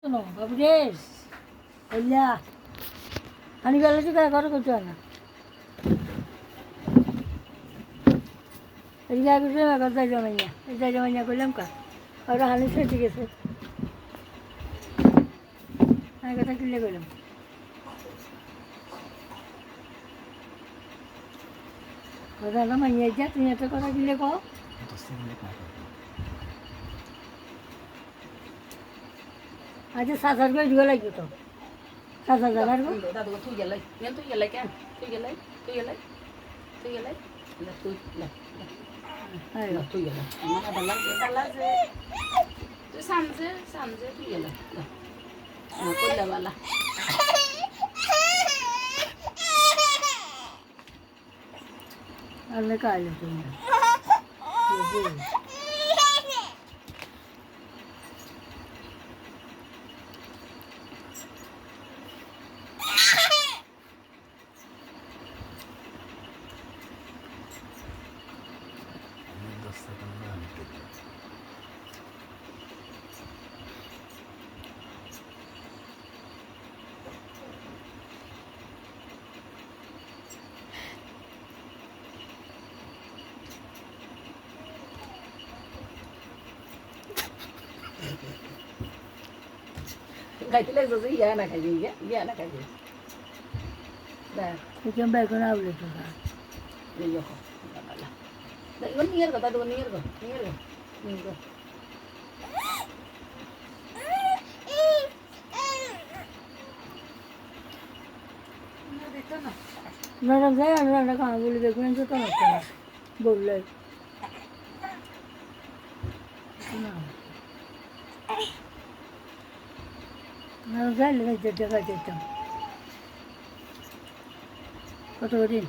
শোনো বাবু রে, এলিয়া হানি বেলা তো ঘরে করতে হয় না। এদিকে আগে একবার যাই জমাইয়া এই যাই জমাইয়া করলাম কা ওরা হানি সেটে গেছে। আমি কথা কিনলে করলাম কথা না মাইয়া যা তুমি একটা কথা কিনলে কও। আচ্ছা 7,000 করে ঢুকে লাগবে তো 7,000 আর দাদু তুই গেলাই তুই গেলাই কেন তুই গেলাই তুই গেলাই তুই গেলাই তুই তুই গেলাই আমার ডালা যে তুই সামজে তুই গেলাই কইলা বালা আল্লাহ কালে তুমি খাইতে লাগছে ইয়া না খাইবি ইয়া না খাইবি দেখ চিকেন বেগুন আউলে তো ই건 নিয়ের কথা দেখো নিয়ের গো নিয়ের গো নিয়ের গো নরম যায় আর রান্না খাওয়া বলে বেগুন তো তো নষ্ট না বললে নরম যায় লেগে যেতে যেতাম কত করে